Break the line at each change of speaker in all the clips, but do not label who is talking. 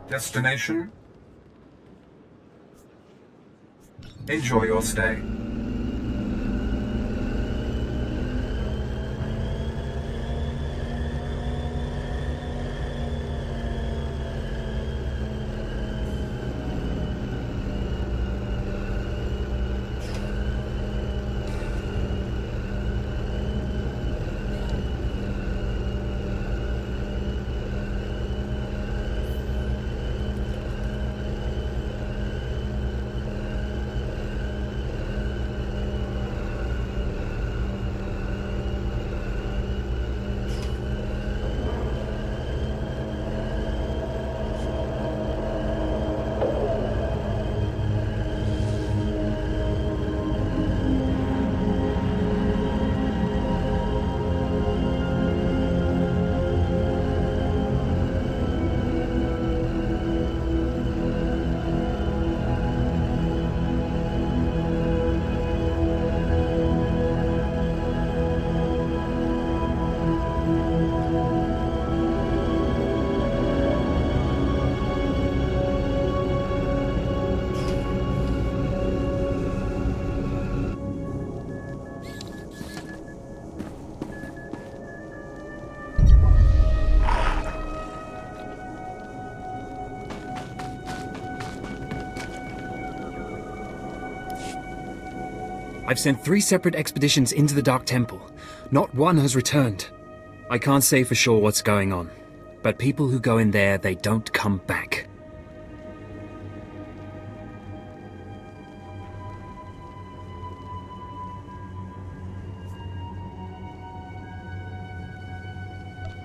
Destination? Enjoy your stay.
I've sent 3 separate expeditions into the Dark Temple. Not one has returned. I can't say for sure what's going on, but people who go in there, they don't come back.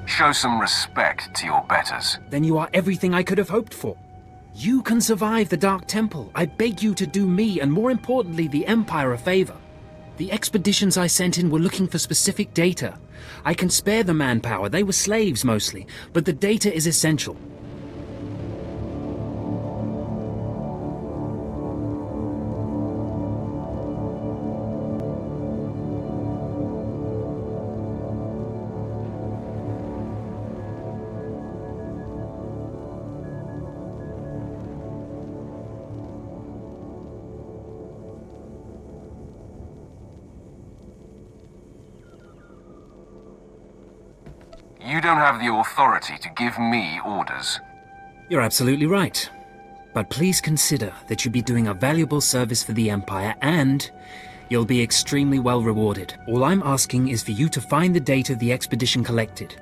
Show some respect to your betters.
Then you are everything I could have hoped for. You can survive the Dark Temple. I beg you to do me, and more importantly, the Empire a favor. The expeditions I sent in were looking for specific data. I can spare the manpower, they were slaves mostly, but the data is essential.
You don't have the authority to give me orders.
You're absolutely right. But please consider that you'll be doing a valuable service for the Empire, and you'll be extremely well rewarded. All I'm asking is for you to find the data the expedition collected.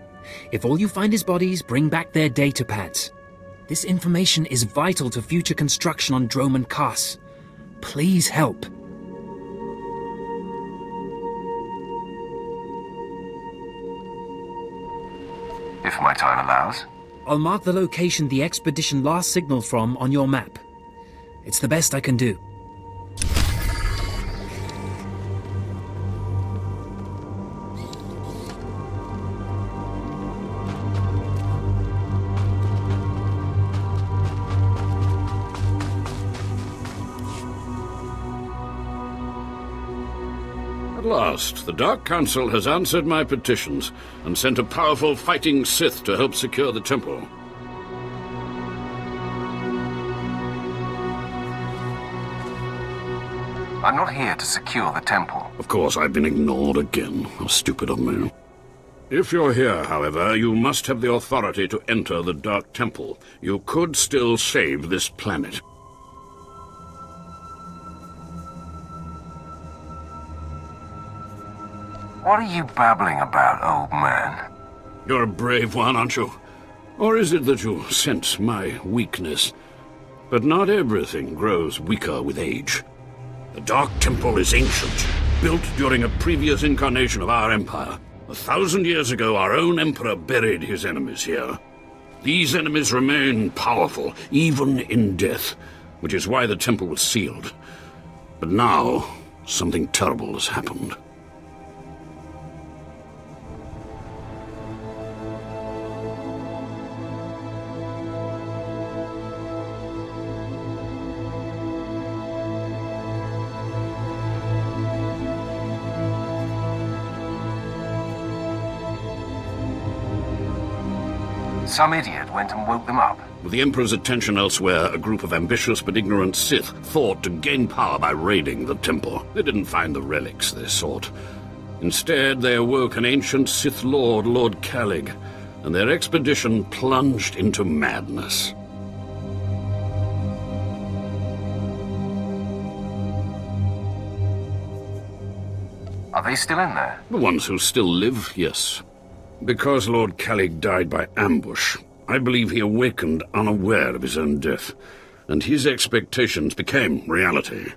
If all you find is bodies, bring back their data pads. This information is vital to future construction on Droman Kaas. Please help.
If my time allows.
I'll mark the location the expedition last signaled from on your map. It's the best I can do.
At last, the Dark Council has answered my petitions and sent a powerful fighting Sith to help secure the temple.
I'm not here to secure the temple.
Of course, I've been ignored again. How stupid of me. If you're here, however, you must have the authority to enter the Dark Temple. You could still save this planet.
What are you babbling about, old man?
You're a brave one, aren't you? Or is it that you sense my weakness? But not everything grows weaker with age. The Dark Temple is ancient, built during a previous incarnation of our empire. 1,000 years ago, our own emperor buried his enemies here. These enemies remain powerful, even in death, which is why the temple was sealed. But now, something terrible has happened.
Some idiot went and woke them up.
With the Emperor's attention elsewhere, a group of ambitious but ignorant Sith thought to gain power by raiding the temple. They didn't find the relics they sought. Instead, they awoke an ancient Sith Lord, Lord Calig, and their expedition plunged into madness.
Are they still in there?
The ones who still live, yes. Because Lord Calig died by ambush, I believe he awakened unaware of his own death, and his expectations became reality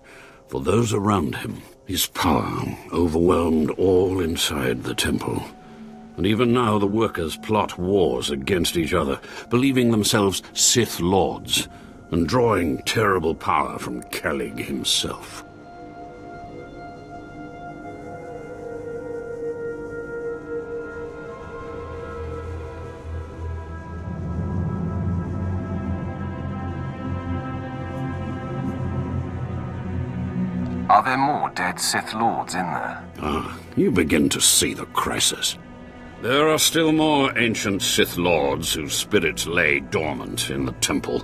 for those around him. His power overwhelmed all inside the temple, and even now the workers plot wars against each other, believing themselves Sith Lords, and drawing terrible power from Calig himself.
Are there more dead Sith Lords in there?
Ah, you begin to see the crisis. There are still more ancient Sith Lords whose spirits lay dormant in the temple.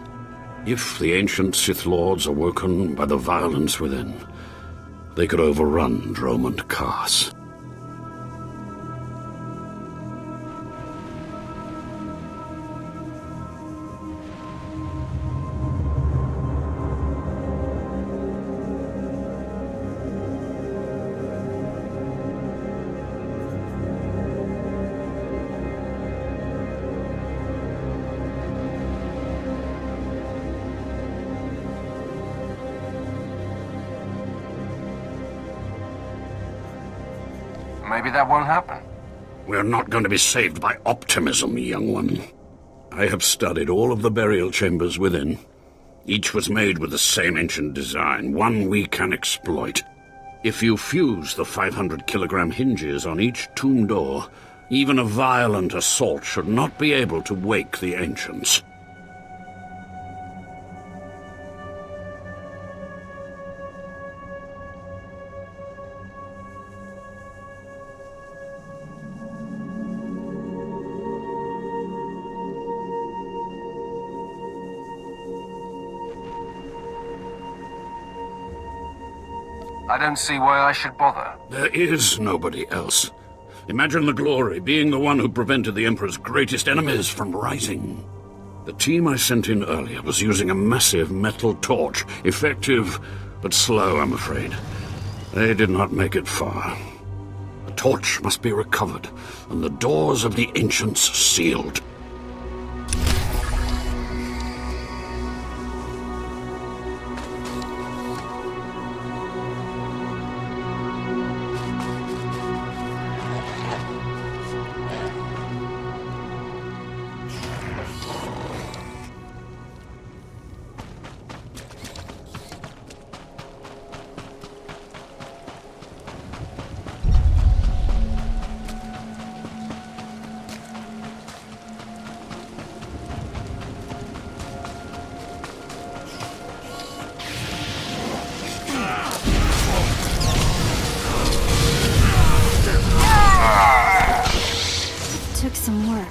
If the ancient Sith Lords are woken by the violence within, they could overrun Drome and Kars.
Maybe that won't happen.
We're not going to be saved by optimism, young one. I have studied all of the burial chambers within. Each was made with the same ancient design, one we can exploit. If you fuse the 500-kilogram hinges on each tomb door, even a violent assault should not be able to wake the ancients.
I don't see why I should bother.
There is nobody else. Imagine the glory, being the one who prevented the Emperor's greatest enemies from rising. The team I sent in earlier was using a massive metal torch. Effective, but slow, I'm afraid. They did not make it far. The torch must be recovered, and the doors of the ancients sealed.
Took some work.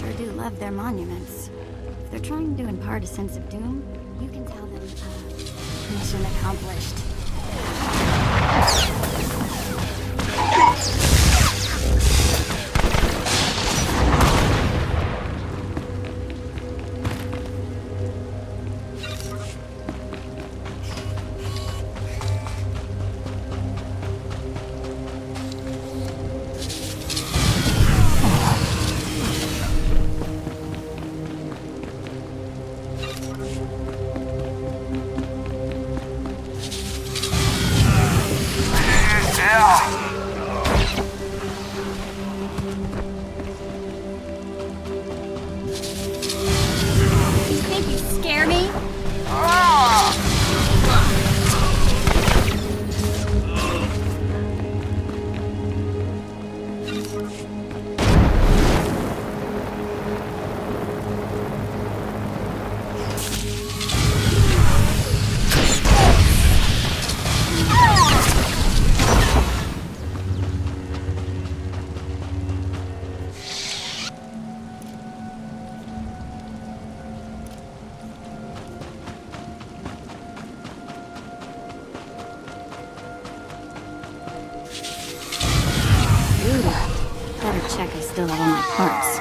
Sure do love their monuments. If they're trying to impart a sense of doom, you can tell them, mission accomplished. Better check I still have all my parts.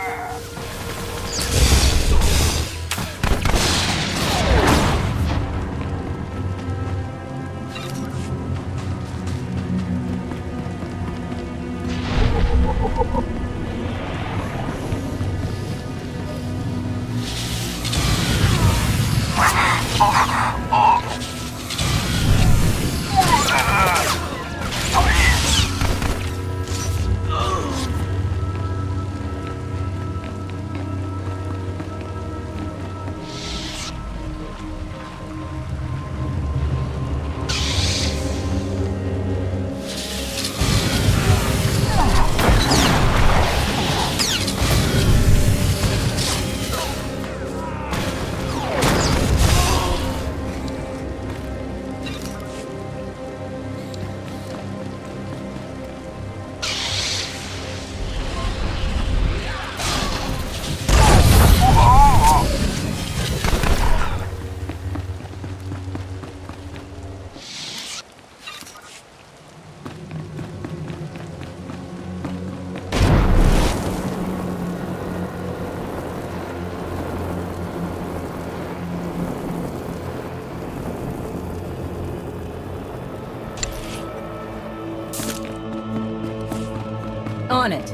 On it.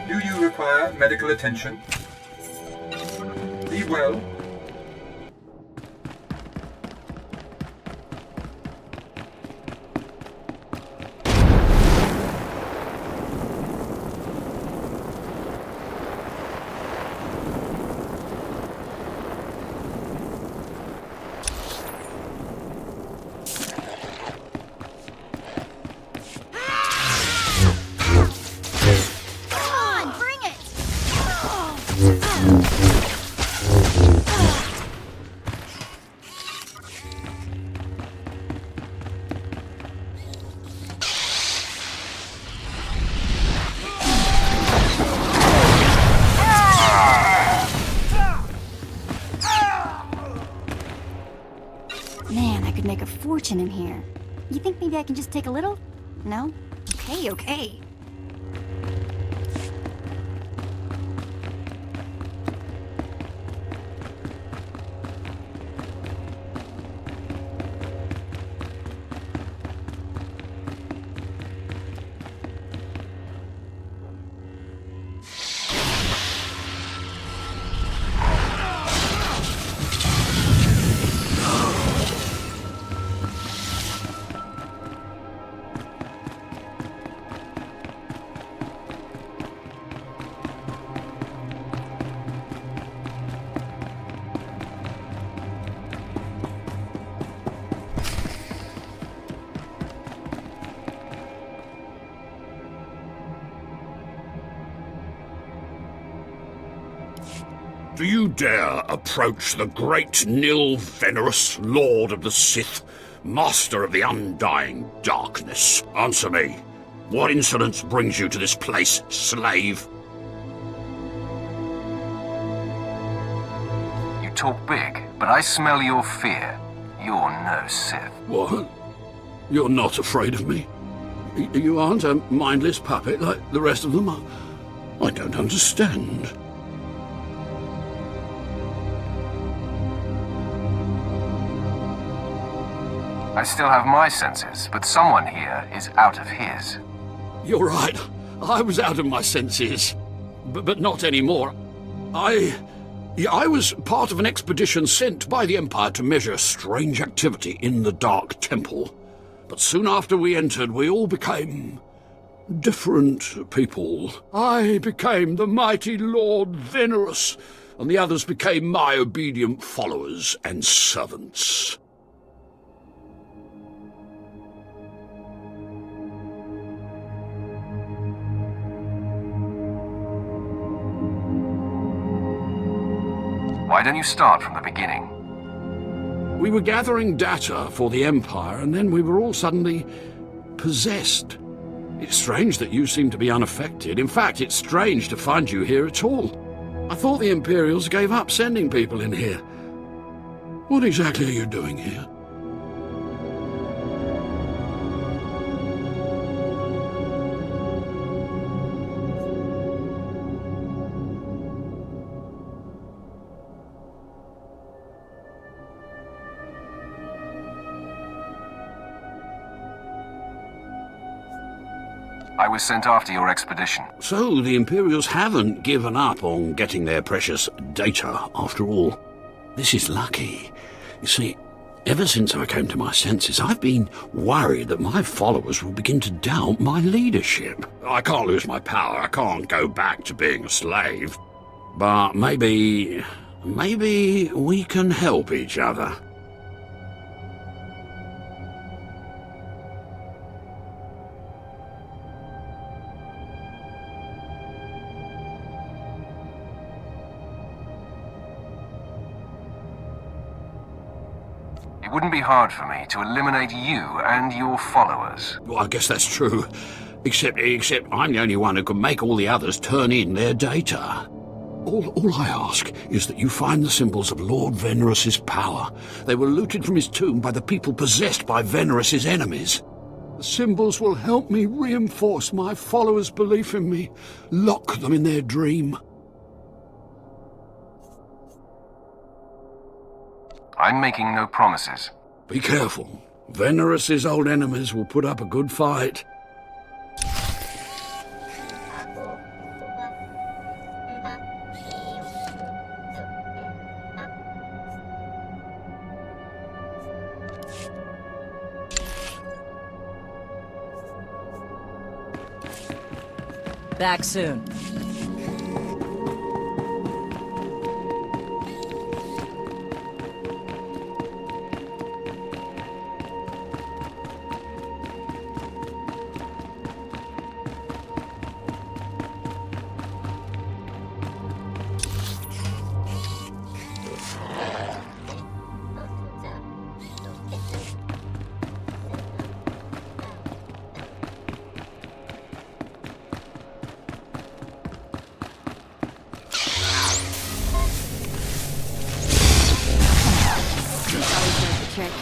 Do you require medical attention? Be well.
Man, I could make a fortune in here. You think maybe I can just take a little? No? Okay.
Do you dare approach the great Nil Venerous Lord of the Sith master of the undying darkness. Answer me. What insolence brings you to this place, slave?
You talk big, but I smell your fear. You're no Sith.
What? You're not afraid of me? You aren't a mindless puppet like the rest of them? I don't understand.
I still have my senses, but someone here is out of his.
You're right. I was out of my senses. But not anymore. I was part of an expedition sent by the Empire to measure strange activity in the Dark Temple. But soon after we entered, we all became different people. I became the mighty Lord Venerus, and the others became my obedient followers and servants.
Why don't you start from the beginning?
We were gathering data for the Empire, and then we were all suddenly possessed. It's strange that you seem to be unaffected. In fact, it's strange to find you here at all. I thought the Imperials gave up sending people in here. What exactly are you doing here?
I was sent after your expedition.
So the Imperials haven't given up on getting their precious data, after all. This is lucky. You see, ever since I came to my senses, I've been worried that my followers will begin to doubt my leadership. I can't lose my power. I can't go back to being a slave. But maybe we can help each other.
It wouldn't be hard for me to eliminate you and your followers.
Well, I guess that's true. Except I'm the only one who can make all the others turn in their data. All I ask is that you find the symbols of Lord Venerus's power. They were looted from his tomb by the people possessed by Venerus's enemies. The symbols will help me reinforce my followers' belief in me, lock them in their dream.
I'm making no promises.
Be careful. Venerus's old enemies will put up a good fight.
Back soon.
Trick.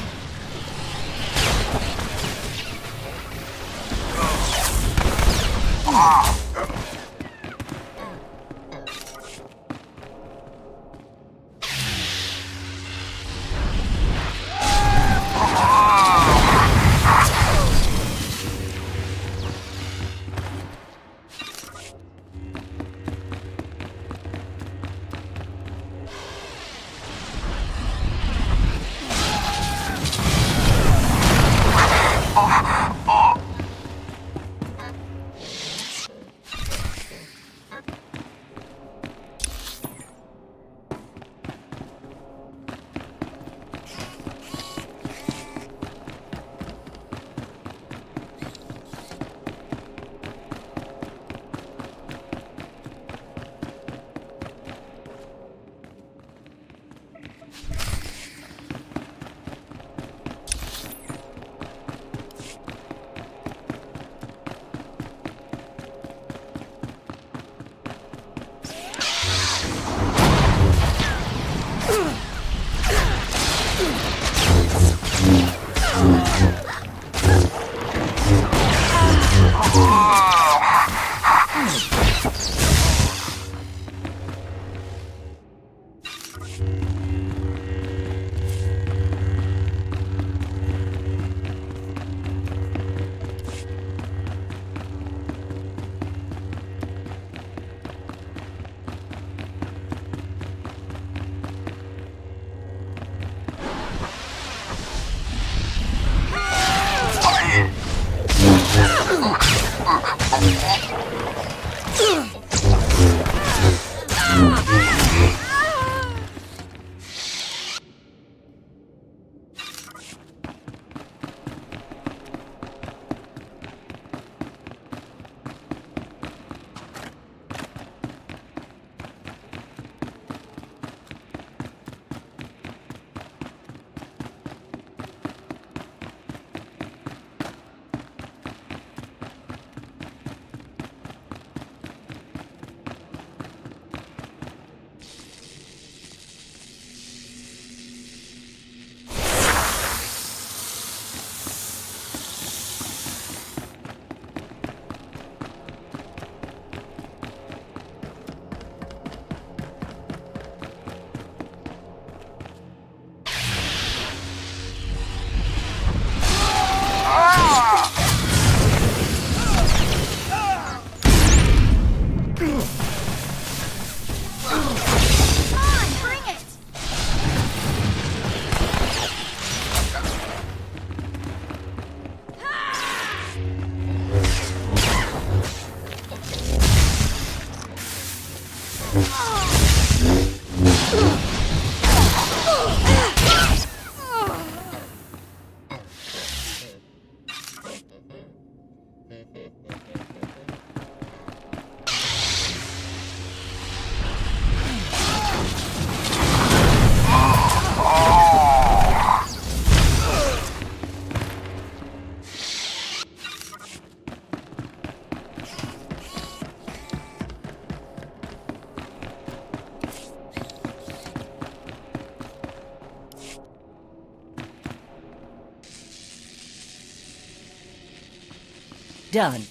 done.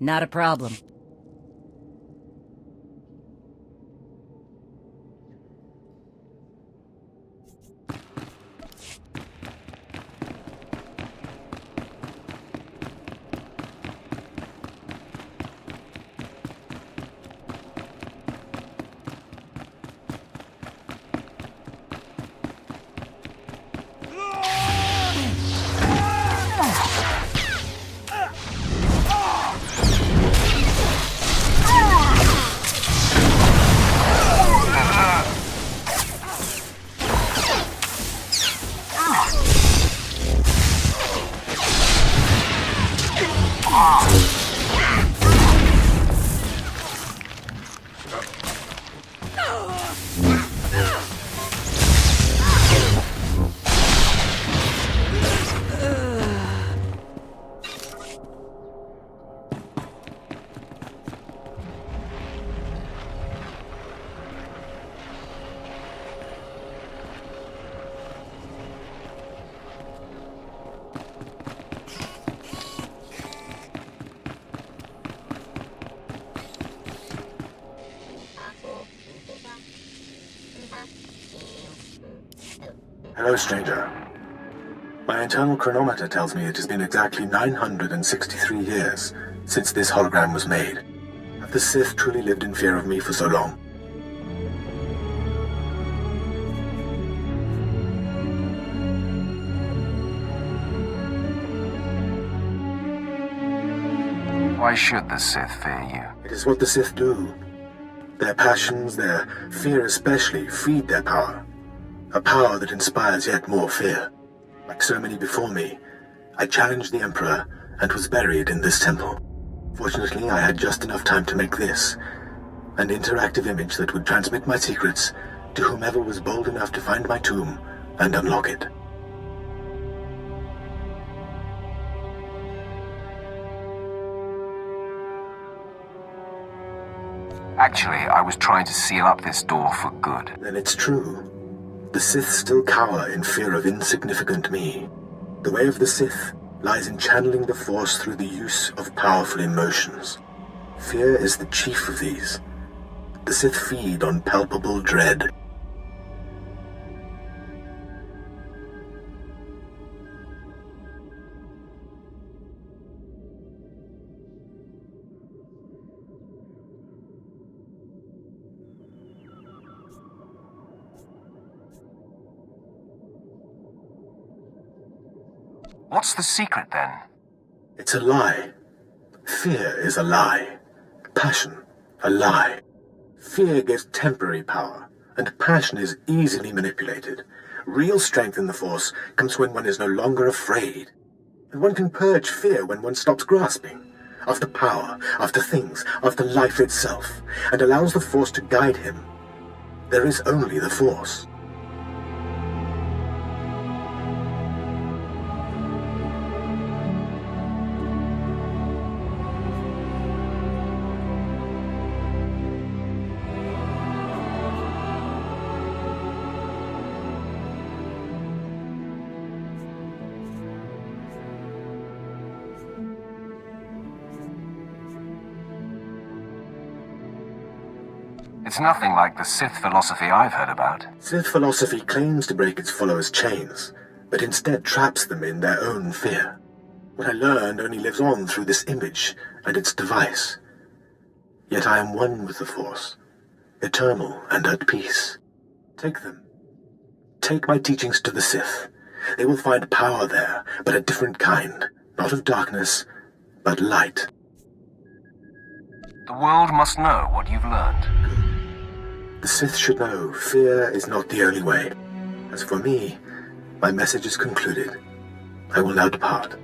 Not a problem.
Hello, stranger. My internal chronometer tells me it has been exactly 963 years since this hologram was made. Have the Sith truly lived in fear of me for so long?
Why should the Sith fear you?
It is what the Sith do. Their passions, their fear especially, feed their power. A power that inspires yet more fear. Like so many before me, I challenged the Emperor and was buried in this temple. Fortunately, I had just enough time to make this, an interactive image that would transmit my secrets to whomever was bold enough to find my tomb and unlock it.
Actually, I was trying to seal up this door for good.
Then it's true. The Sith still cower in fear of insignificant me. The way of the Sith lies in channeling the Force through the use of powerful emotions. Fear is the chief of these. The Sith feed on palpable dread.
What's the secret, then?
It's a lie. Fear is a lie. Passion, a lie. Fear gives temporary power, and passion is easily manipulated. Real strength in the Force comes when one is no longer afraid. And one can purge fear when one stops grasping, after power, after things, after life itself, and allows the Force to guide him. There is only the Force.
It's nothing like the Sith philosophy I've heard about.
Sith philosophy claims to break its followers' chains, but instead traps them in their own fear. What I learned only lives on through this image and its device. Yet I am one with the Force, eternal and at peace. Take them. Take my teachings to the Sith. They will find power there, but a different kind. Not of darkness, but light.
The world must know what you've learned.
The Sith should know fear is not the only way. As for me, my message is concluded. I will now depart.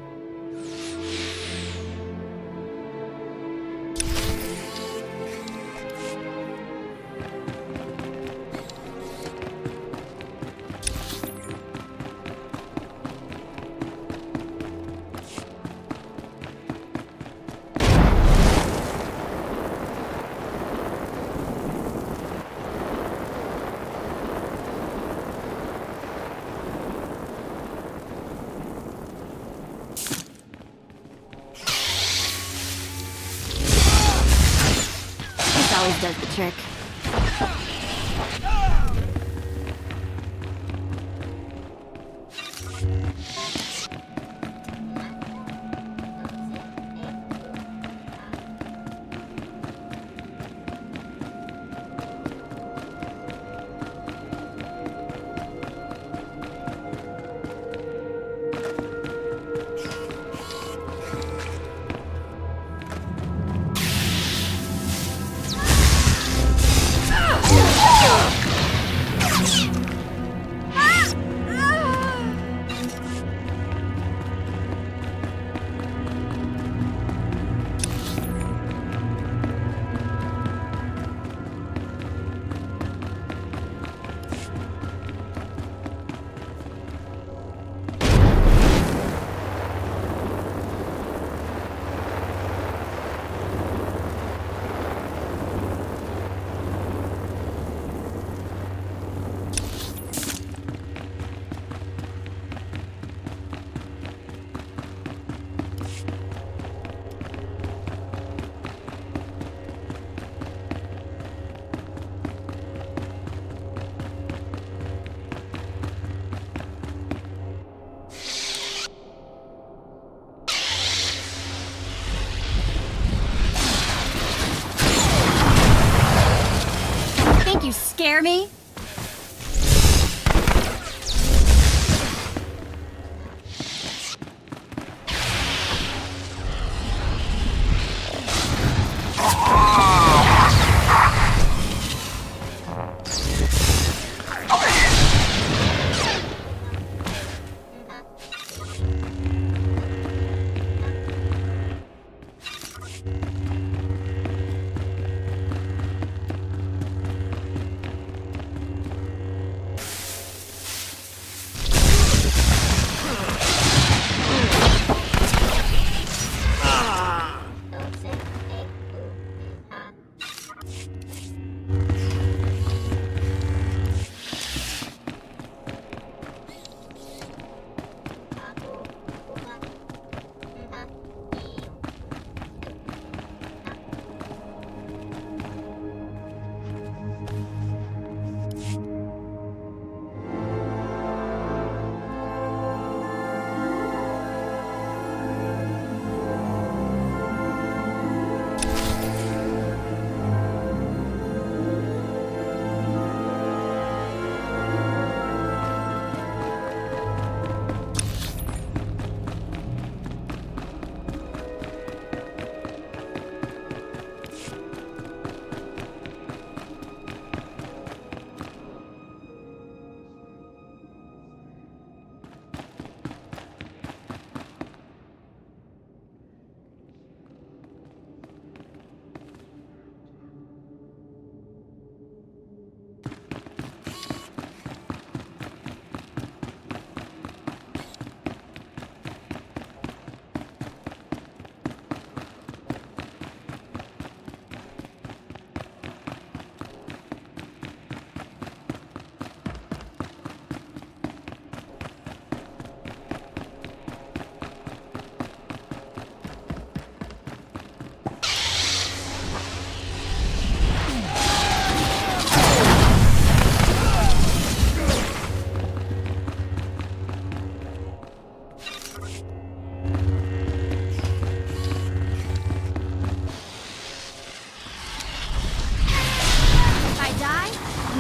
always does the trick. Think you scare me?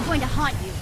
Going to haunt you.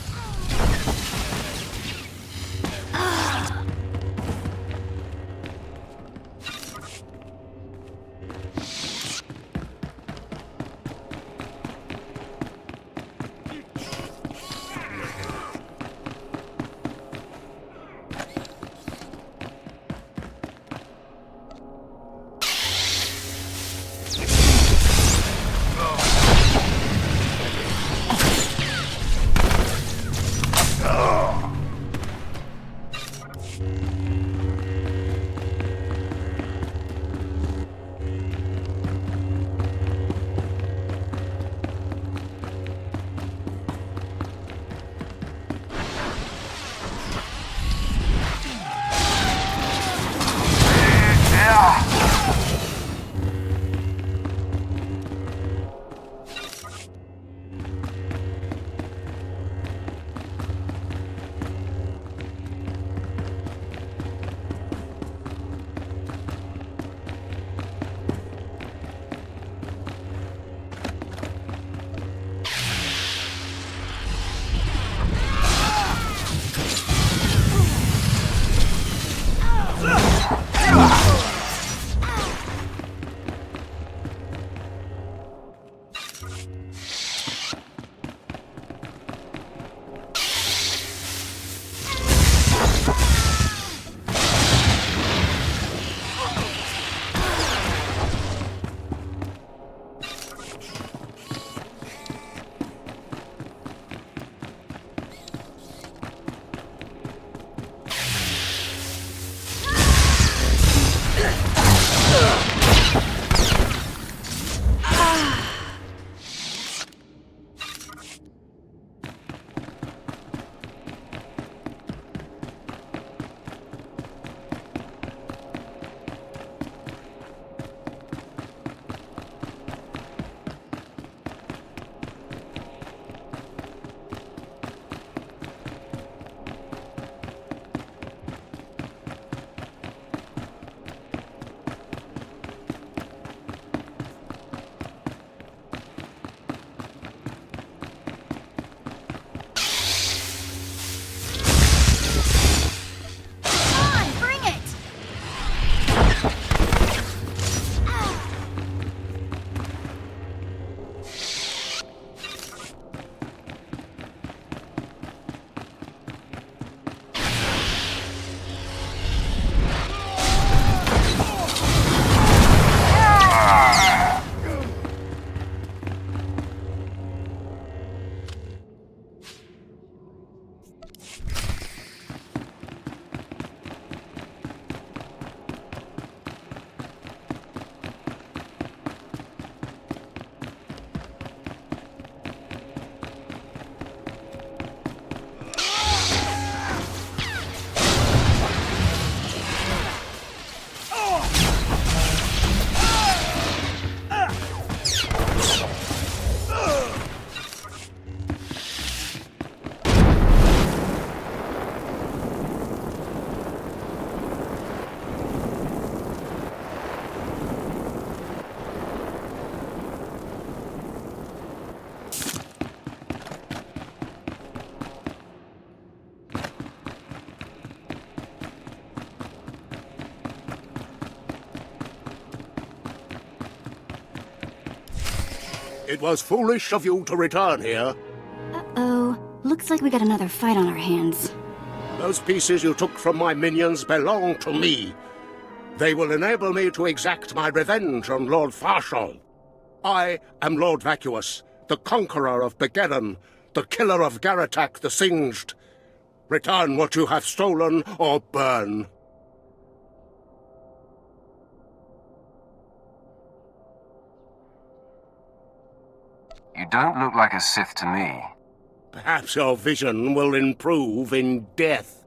It was foolish of you to return here.
Uh-oh. Looks like we got another fight on our hands.
Those pieces you took from my minions belong to me. They will enable me to exact my revenge on Lord Farshal. I am Lord Vacuous, the conqueror of Begeddon, the killer of Garatak the Singed. Return what you have stolen, or burn.
You don't look like a Sith to me.
Perhaps your vision will improve in death.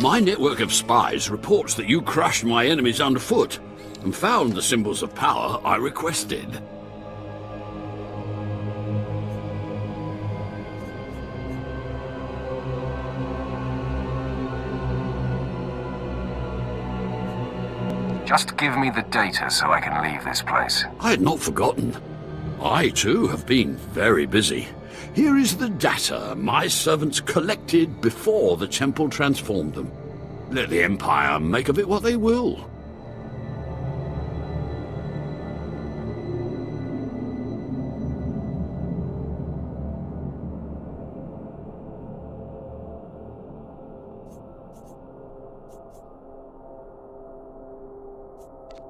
My network of spies reports that you crushed my enemies underfoot and found the symbols of power I requested.
Just give me the data so I can leave this place.
I had not forgotten. I, too, have been very busy. Here is the data my servants collected before the temple transformed them. Let the Empire make of it what they will.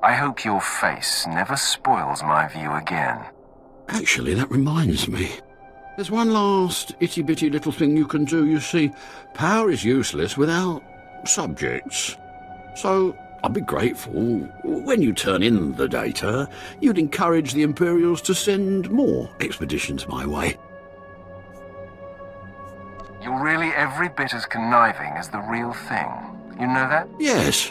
I hope your face never spoils my view again.
Actually, that reminds me. There's one last itty-bitty little thing you can do. You see, power is useless without subjects. So, I'd be grateful when you turn in the data, you'd encourage the Imperials to send more expeditions my way.
You're really every bit as conniving as the real thing. You know that?
Yes.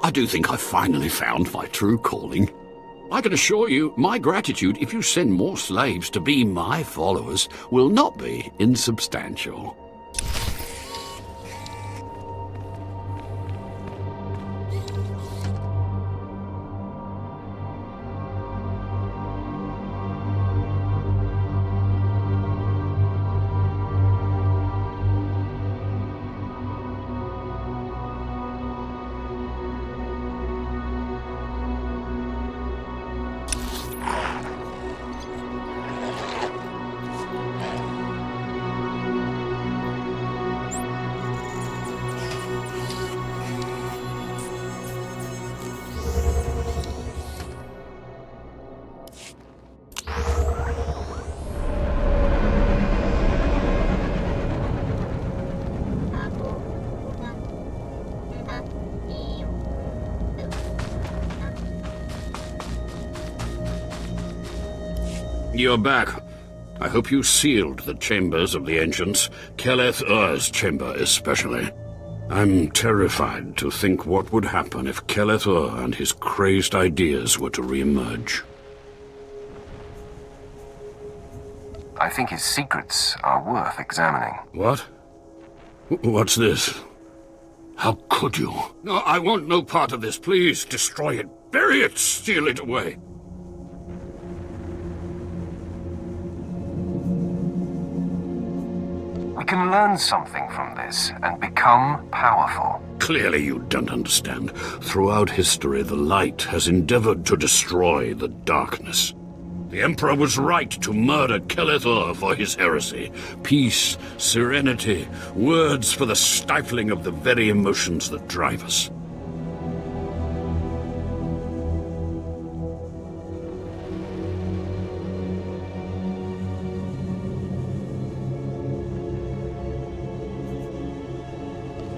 I do think I've finally found my true calling. I can assure you, my gratitude if you send more slaves to be my followers will not be insubstantial. You're back. I hope you sealed the chambers of the ancients, SWTOR's chamber especially. I'm terrified to think what would happen if SWTOR and his crazed ideas were to re-emerge.
I think his secrets are worth examining.
What? What's this? How could you? No, I want no part of this. Please, destroy it. Bury it. Steal it away.
We can learn something from this and become powerful.
Clearly you don't understand. Throughout history, the light has endeavored to destroy the darkness. The Emperor was right to murder SWTOR for his heresy. Peace, serenity, words for the stifling of the very emotions that drive us.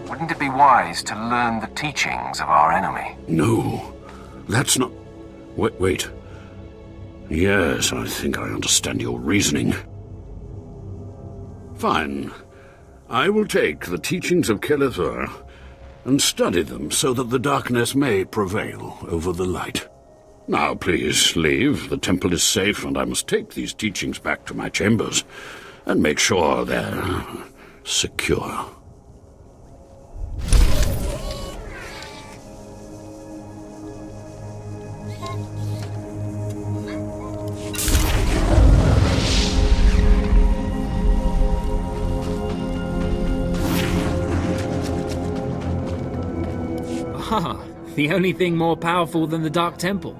Wouldn't it be wise to learn the teachings of our enemy?
No, that's not... Wait. Yes, I think I understand your reasoning. Fine. I will take the teachings of SWTOR and study them so that the darkness may prevail over the light. Now, please, leave. The temple is safe, and I must take these teachings back to my chambers and make sure they're secure.
Ah, the only thing more powerful than the Dark Temple.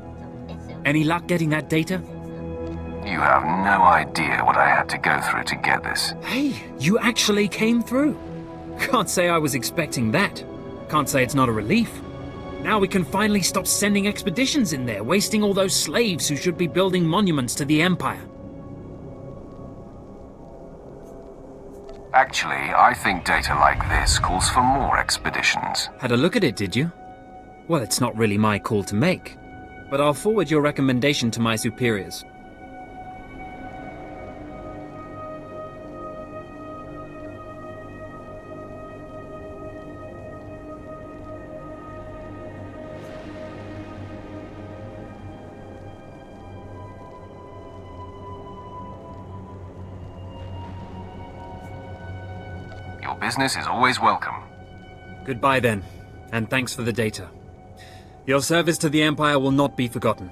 Any luck getting that data?
You have no idea what I had to go through to get this.
Hey, you actually came through. Can't say I was expecting that. Can't say it's not a relief. Now we can finally stop sending expeditions in there, wasting all those slaves who should be building monuments to the Empire.
Actually, I think data like this calls for more expeditions.
Had a look at it, did you? Well, it's not really my call to make, but I'll forward your recommendation to my superiors.
Your business is always welcome.
Goodbye then, and thanks for the data. Your service to the Empire will not be forgotten.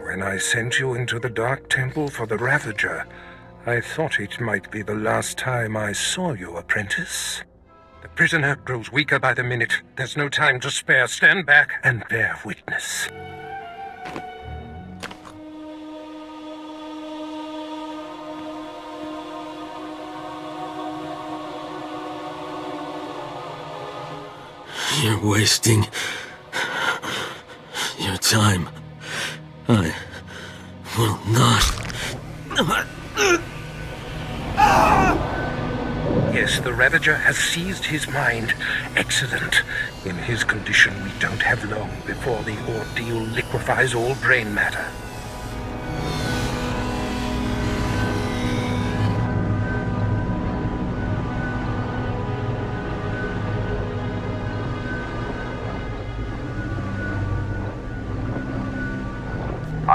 When I sent you into the Dark Temple for the Ravager, I thought it might be the last time I saw you, apprentice. The prisoner grows weaker by the minute. There's no time to spare. Stand back and bear witness.
You're wasting your time. I will not.
Yes, the Ravager has seized his mind. Excellent. In his condition, we don't have long before the ordeal liquefies all brain matter.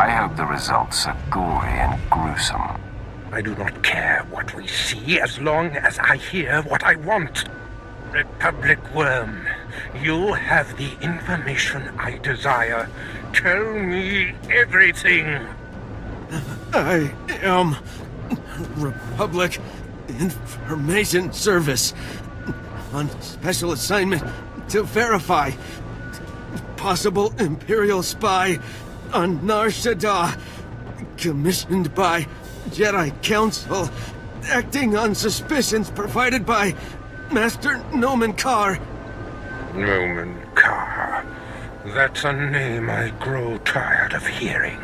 I hope the results are gory and gruesome.
I do not care what we see as long as I hear what I want. Republic Worm, you have the information I desire. Tell me everything.
I am Republic Information Service on special assignment to verify possible Imperial spy on Nar Shaddaa, commissioned by Jedi Council, acting on suspicions provided by Master Nomen Karr.
Nomen Karr. That's a name I grow tired of hearing.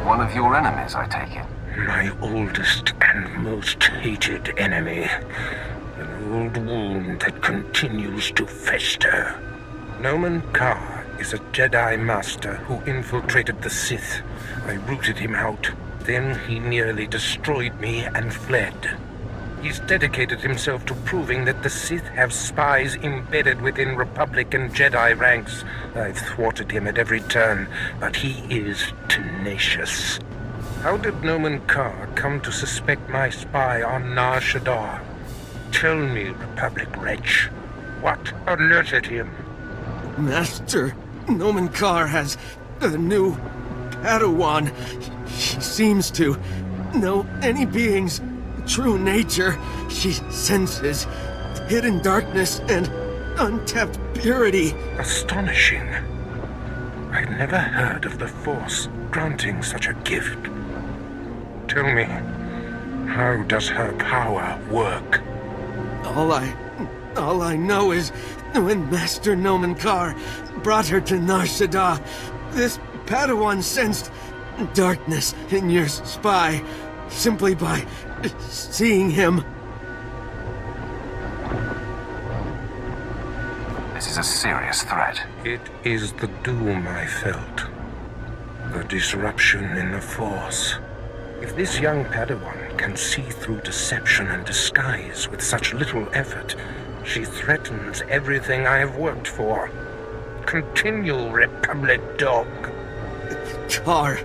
One of your enemies, I take it.
My oldest and most hated enemy. An old wound that continues to fester. Nomen Karr is a Jedi Master who infiltrated the Sith. I rooted him out. Then he nearly destroyed me and fled. He's dedicated himself to proving that the Sith have spies embedded within Republic and Jedi ranks. I've thwarted him at every turn, but he is tenacious. How did Nomen Karr come to suspect my spy on Nar Shaddaa? Tell me, Republic wretch, what alerted him?
Master Nomen Karr has a new Padawan. She seems to know any being's true nature. She senses hidden darkness and untapped purity.
Astonishing. I'd never heard of the Force granting such a gift. Tell me, how does her power work?
All I know is when Master Nomen Karr brought her to Nar Shaddaa, this Padawan sensed darkness in your spy simply by seeing him.
This is a serious threat.
It is the doom I felt. The disruption in the Force. If this young Padawan can see through deception and disguise with such little effort, she threatens everything I have worked for. Continue, Republic dog.
Karr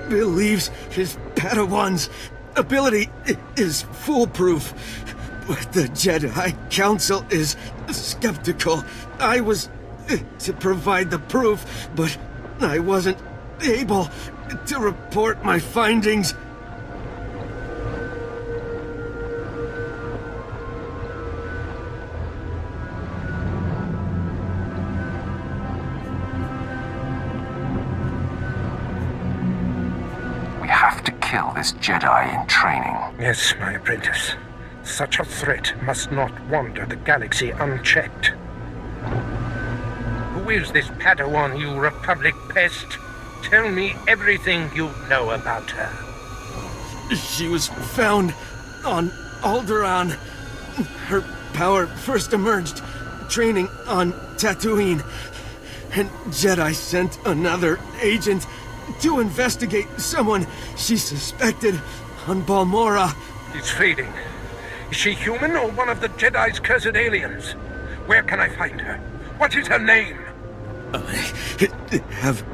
believes his Padawan's ability is foolproof, but the Jedi Council is skeptical. I was to provide the proof, but I wasn't able to report my findings.
We have to kill this Jedi in training.
Yes, my apprentice. Such a threat must not wander the galaxy unchecked. Who is this Padawan, you Republic pest? Tell me everything you know about her.
She was found on Alderaan. Her power first emerged training on Tatooine. And Jedi sent another agent to investigate someone she suspected on Balmorra.
It's fading. Is she human or one of the Jedi's cursed aliens? Where can I find her? What is her name?
I have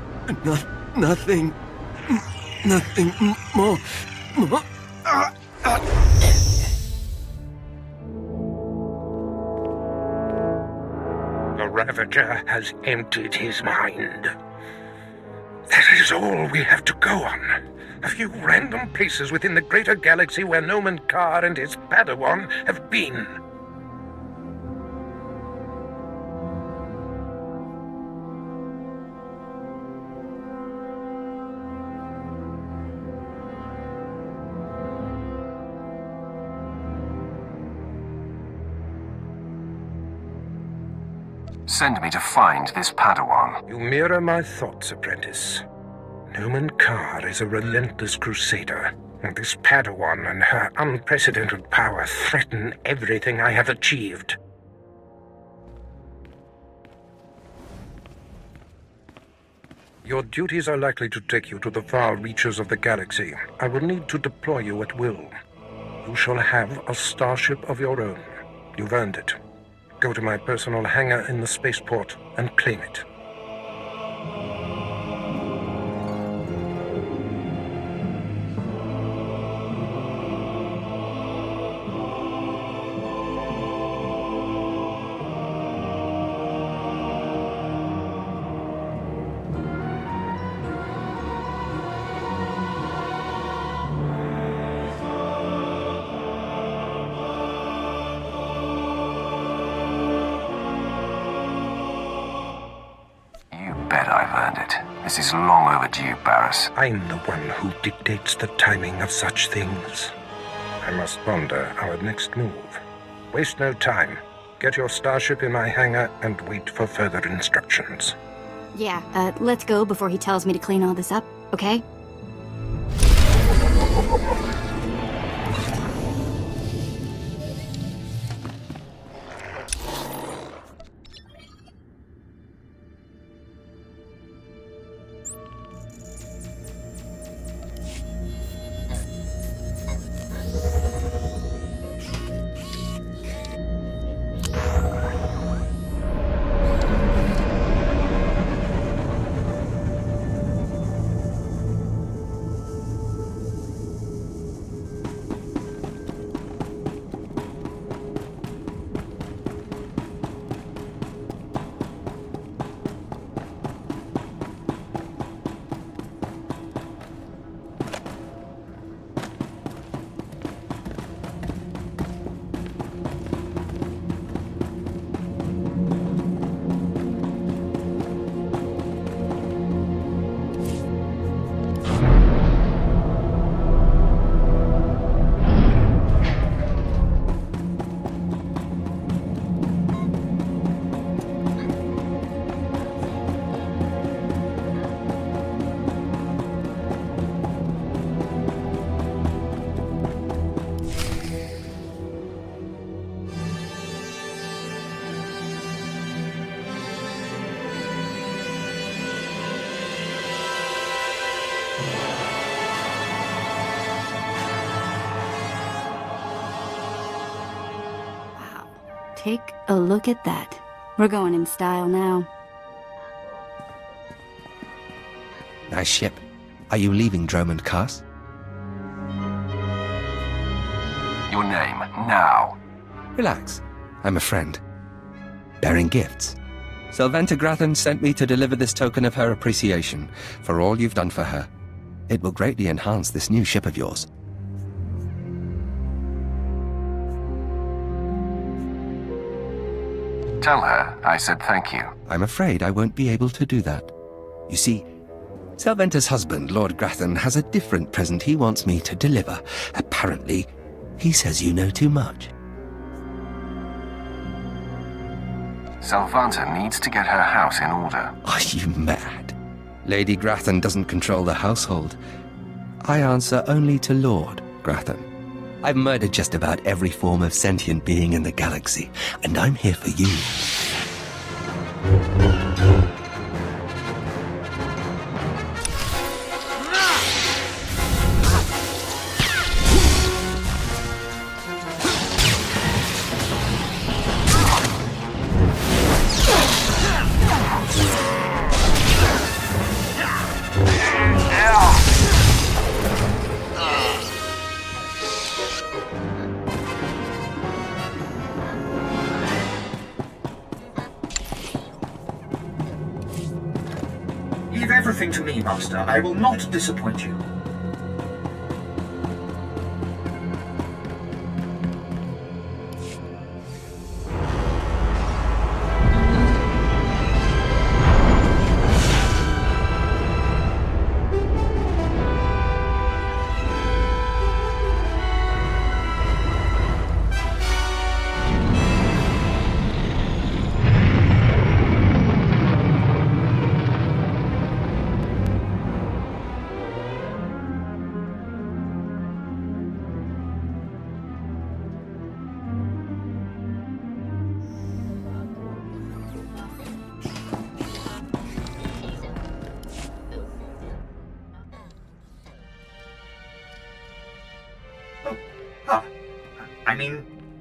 nothing more.
The Ravager has emptied his mind. That is all we have to go on. A few random places within the greater galaxy where Nomen Karr and his Padawan have been.
Send me to find this Padawan.
You mirror my thoughts, apprentice. Nomen Karr is a relentless crusader, and this Padawan and her unprecedented power threaten everything I have achieved. Your duties are likely to take you to the far reaches of the galaxy. I will need to deploy you at will. You shall have a starship of your own. You've earned it. Go to my personal hangar in the spaceport and claim it.
Bet I've earned it. This is long overdue, Barris.
I'm the one who dictates the timing of such things. I must ponder our next move. Waste no time. Get your starship in my hangar and wait for further instructions.
Yeah, let's go before he tells me to clean all this up, okay? Take a look at that. We're going in style now.
Nice ship. Are you leaving Dromund Cast?
Your name, now.
Relax. I'm a friend. Bearing gifts. Sylvanta Grathan sent me to deliver this token of her appreciation for all you've done for her. It will greatly enhance this new ship of yours.
Tell her I said thank you.
I'm afraid I won't be able to do that. You see, Sylvanta's husband, Lord Grathan, has a different present he wants me to deliver. Apparently, he says you know too much.
Sylvanta needs to get her house in order.
Are you mad? Lady Grathan doesn't control the household. I answer only to Lord Grathan. I've murdered just about every form of sentient being in the galaxy, and I'm here for you.
Leave everything to me, Master. I will not disappoint you.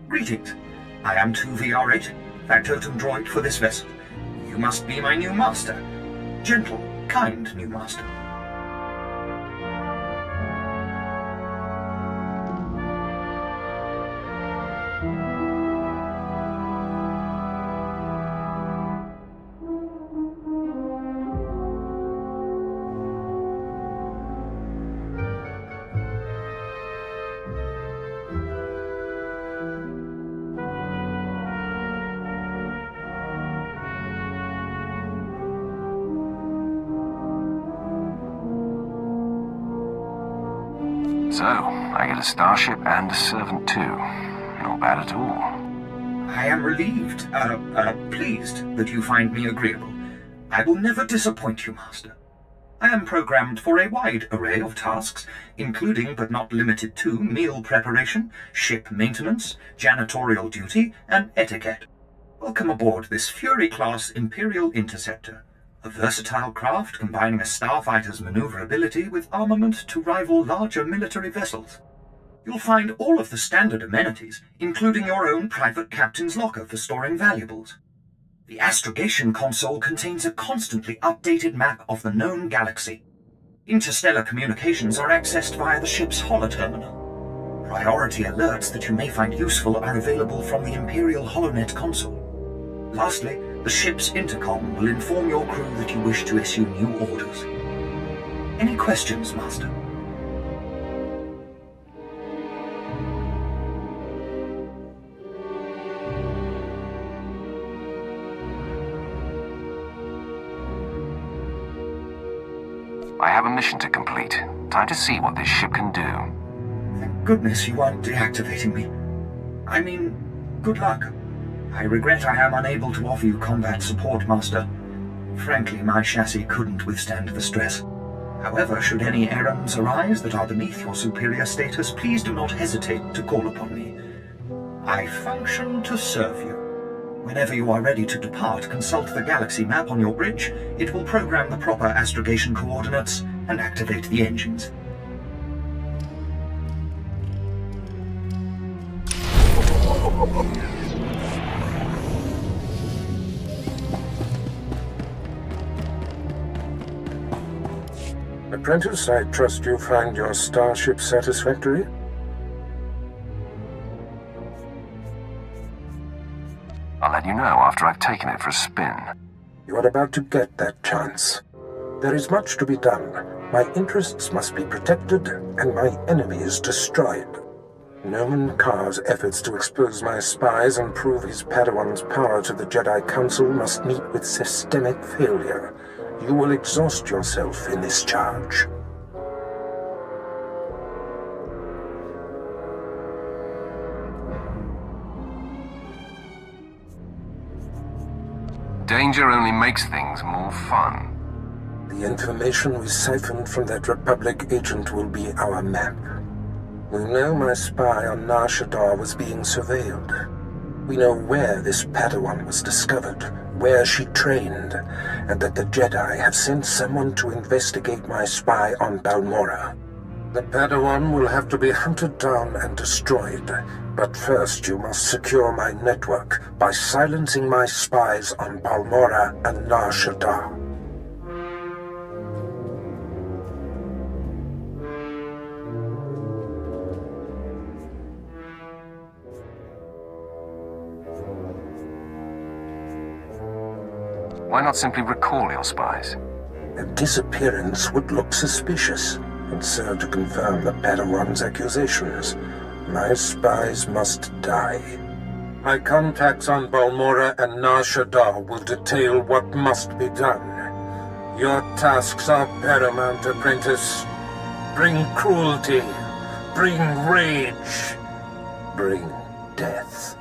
Greetings. I am 2VR8, factotum droid for this vessel. You must be my new master. Gentle, kind new master.
So, I get a starship and a servant too. Not bad at all.
I am relieved, pleased that you find me agreeable. I will never disappoint you, Master. I am programmed for a wide array of tasks, including but not limited to meal preparation, ship maintenance, janitorial duty, and etiquette. Welcome aboard this Fury-class Imperial Interceptor, a versatile craft combining a starfighter's maneuverability with armament to rival larger military vessels. You'll find all of the standard amenities, including your own private captain's locker for storing valuables. The astrogation console contains a constantly updated map of the known galaxy. Interstellar communications are accessed via the ship's holoterminal. Priority alerts that you may find useful are available from the Imperial HoloNet console. Lastly, the ship's intercom will inform your crew that you wish to issue new orders. Any questions, Master?
I have a mission to complete. Time to see what this ship can do.
Thank goodness you aren't deactivating me. Good luck. I regret I am unable to offer you combat support, Master. Frankly, my chassis couldn't withstand the stress. However, should any errands arise that are beneath your superior status, please do not hesitate to call upon me. I function to serve you. Whenever you are ready to depart, consult the galaxy map on your bridge. It will program the proper astrogation coordinates and activate the engines.
Apprentice, I trust you find your starship satisfactory?
I'll let you know after I've taken it for a spin.
You are about to get that chance. There is much to be done. My interests must be protected, and my enemies destroyed. Noman Karr's efforts to expose my spies and prove his Padawan's power to the Jedi Council must meet with systemic failure. You will exhaust yourself in this charge.
Danger only makes things more fun.
The information we siphoned from that Republic agent will be our map. We know my spy on Nar Shaddaa was being surveilled. We know where this Padawan was discovered, where she trained, and that the Jedi have sent someone to investigate my spy on Balmorra. The Padawan will have to be hunted down and destroyed, but first you must secure my network by silencing my spies on Balmorra and Nar Shaddaa.
Why not simply recall your spies?
A disappearance would look suspicious and serve to confirm the Padawan's accusations. My spies must die. My contacts on Balmorra and Nar Shaddaa will detail what must be done. Your tasks are paramount, apprentice. Bring cruelty. Bring rage. Bring death.